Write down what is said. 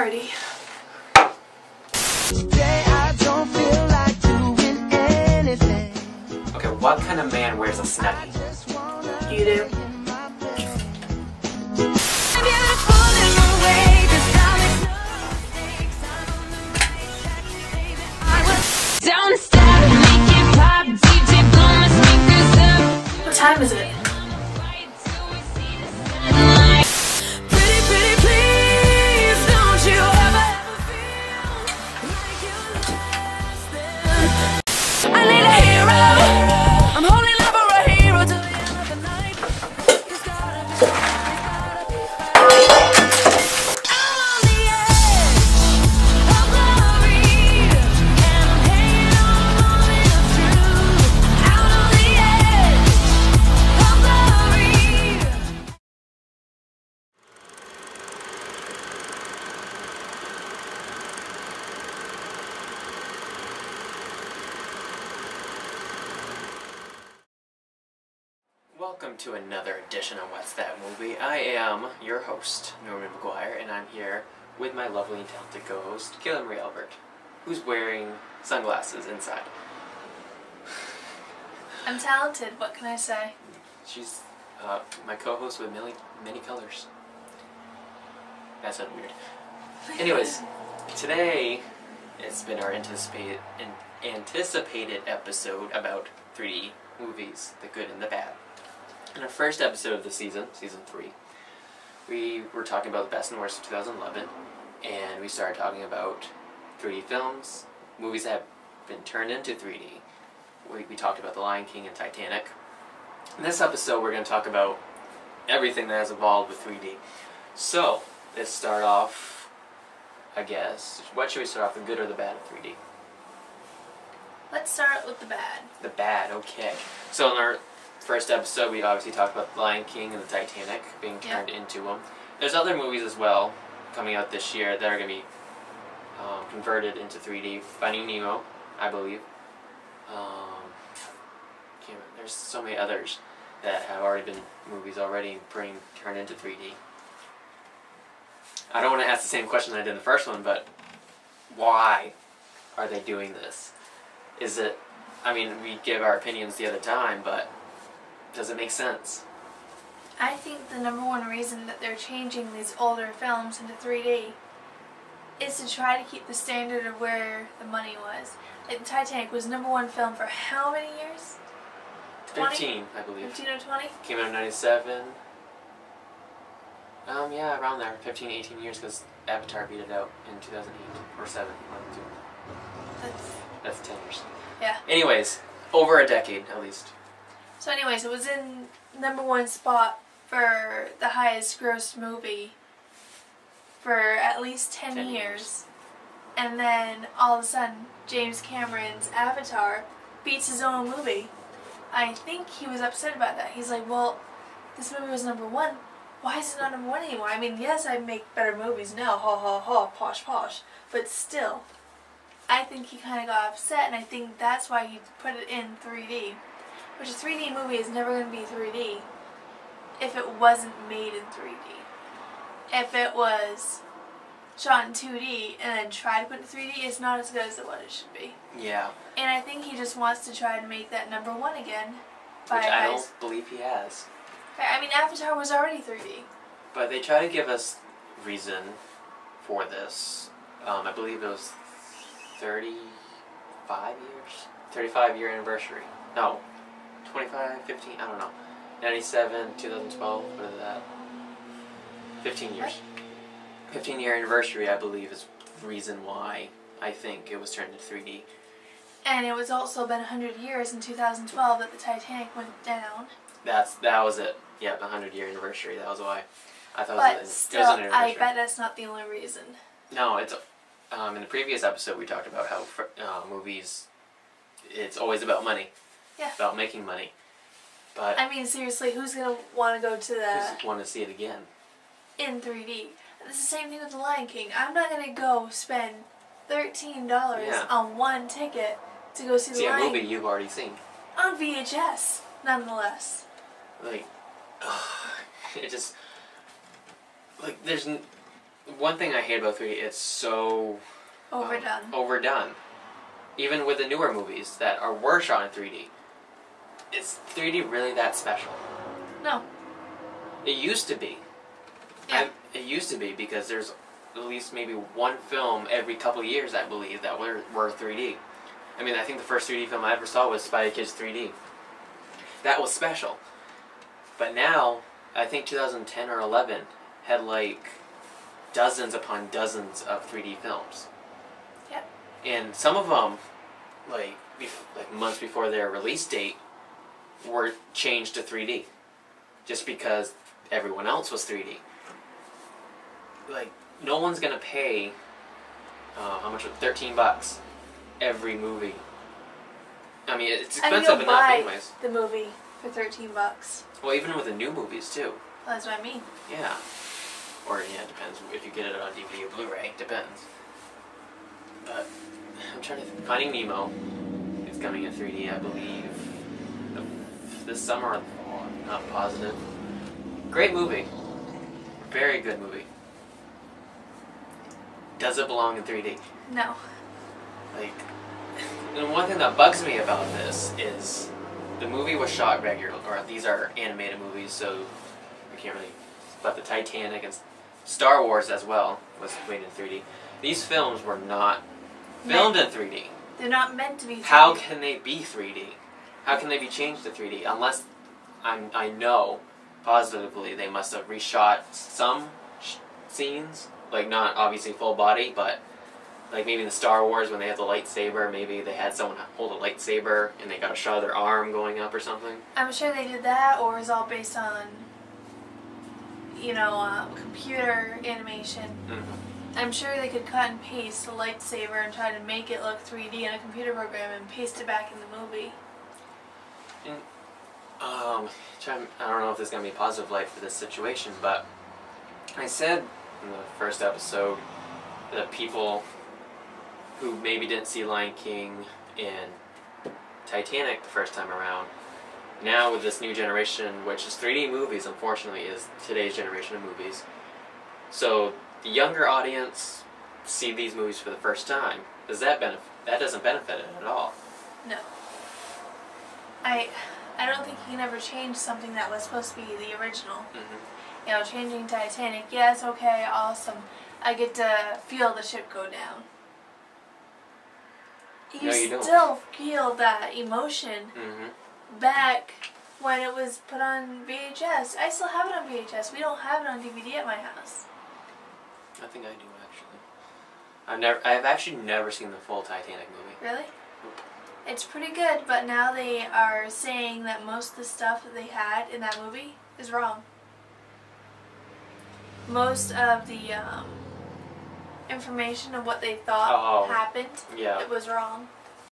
Alrighty. Today I don't feel like doing anything. Okay, what kind of man wears a snuggie? You do. What time is it? Welcome to another edition of What's That Movie. I am your host, Norman McGuire, and I'm here with my lovely and talented co-host, Kayla Marie Albert, who's wearing sunglasses inside. I'm talented, what can I say? She's my co-host with many colors. That sounded weird. Anyways, today it's been our anticipated episode about 3D movies, the good and the bad. In our first episode of the season 3, we were talking about the best and worst of 2011, and we started talking about 3D films, movies that have been turned into 3D. We talked about The Lion King and Titanic. In this episode, we're going to talk about everything that has evolved with 3D. So, let's start off, I guess. What should we start off, the good or the bad of 3D? Let's start with the bad. The bad, okay. So in our first episode, we obviously talked about The Lion King and the Titanic being turned into them. There's other movies as well coming out this year that are going to be converted into 3D. Finding Nemo, I believe. There's so many others that have already been movies already turned into 3D. I don't want to ask the same question I did in the first one, but why are they doing this? Is it, I mean, we give our opinions the other time, but does it make sense? I think the number one reason that they're changing these older films into 3D is to try to keep the standard of where the money was. Like, the Titanic was #1 film for how many years? 20? 15, I believe. 15 or 20? Came out in 97. Yeah, around there. 15, 18 years, because Avatar beat it out in 2008. Or 7. 1, 2. That's 10 years. Yeah. Anyways, over a decade, at least. So anyways, it was in #1 spot for the highest grossed movie for at least 10 years. And then, all of a sudden, James Cameron's Avatar beats his own movie. I think he was upset about that. He's like, well, this movie was #1. Why is it not #1 anymore? I mean, yes, I make better movies now, ha ha ha, posh posh. But still, I think he kind of got upset, and I think that's why he put it in 3D. Which a 3D movie is never going to be 3D if it wasn't made in 3D. If it was shot in 2D and then tried to put it in 3D, it's not as good as what it should be. Yeah. And I think he just wants to try to make that #1 again. Which I don't believe he has. I mean, Avatar was already 3D. But they try to give us reason for this. I believe it was 35 years? 35-year anniversary. No. 25, 15, I don't know. 97, 2012, what is that? 15 years. 15-year anniversary, I believe, is the reason why I think it was turned into 3D. And it was also been 100 years in 2012 that the Titanic went down. That was it. Yeah, the 100-year anniversary, that was why. I thought but it was still, an anniversary. I bet that's not the only reason. No, it's in the previous episode we talked about how movies, it's always about money. Yeah. About making money. But I mean, seriously, who's going to want to go to that? Who's want to see it again? In 3D. It's the same thing with The Lion King. I'm not going to go spend $13 on one ticket to go see The Lion King. A movie you've already seen. On VHS, nonetheless. Like, it just, like, there's one thing I hate about 3D, it's so overdone. Even with the newer movies that were shot in 3D, is 3D really that special? No. It used to be. Yeah. It used to be because there's at least maybe one film every couple of years, I believe, that were 3D. I mean, I think the first 3D film I ever saw was Spy Kids 3D. That was special. But now, I think 2010 or 11 had like dozens upon dozens of 3D films. Yep. And some of them, like months before their release date, were changed to 3D. Just because everyone else was 3D. Like, no one's gonna pay, how much? $13 every movie. I mean, it's expensive enough anyways. The movie for $13. Well, even with the new movies too. Well, that's what I mean. Yeah. Or, yeah, it depends. If you get it on DVD or Blu-ray, it depends. But, I'm trying to think. Finding Nemo is coming in 3D, I believe, this summer or the fall. I'm not positive. Great movie. Very good movie. Does it belong in 3D? No. Like, and one thing that bugs me about this is the movie was shot regularly, or these are animated movies, so we can't really. But the Titanic and Star Wars as well was made in 3D. These films were not filmed in 3D. They're not meant to be 3D. How can they be 3D? How can they be changed to 3D? Unless I know positively they must have reshot some scenes, like not obviously full body, but like maybe in the Star Wars when they had the lightsaber, maybe they had someone hold a lightsaber and they got a shot of their arm going up or something. I'm sure they did that, or it was all based on, computer animation. Mm-hmm. I'm sure they could cut and paste a lightsaber and try to make it look 3D in a computer program and paste it back in the movie. And, I don't know if there's going to be a positive light for this situation, but I said in the first episode that people who maybe didn't see Lion King and Titanic the first time around, now with this new generation, which is 3D movies, unfortunately, is today's generation of movies. So the younger audience see these movies for the first time. That doesn't benefit it at all. No. I don't think you can ever change something that was supposed to be the original. Mm-hmm. Changing Titanic, yes, okay, awesome. I get to feel the ship go down. You still feel that emotion back when it was put on VHS. I still have it on VHS. We don't have it on DVD at my house. I think I do actually. I've actually never seen the full Titanic movie. Really? It's pretty good, but now they are saying that most of the stuff that they had in that movie is wrong. Most of the information of what they thought happened, it was wrong.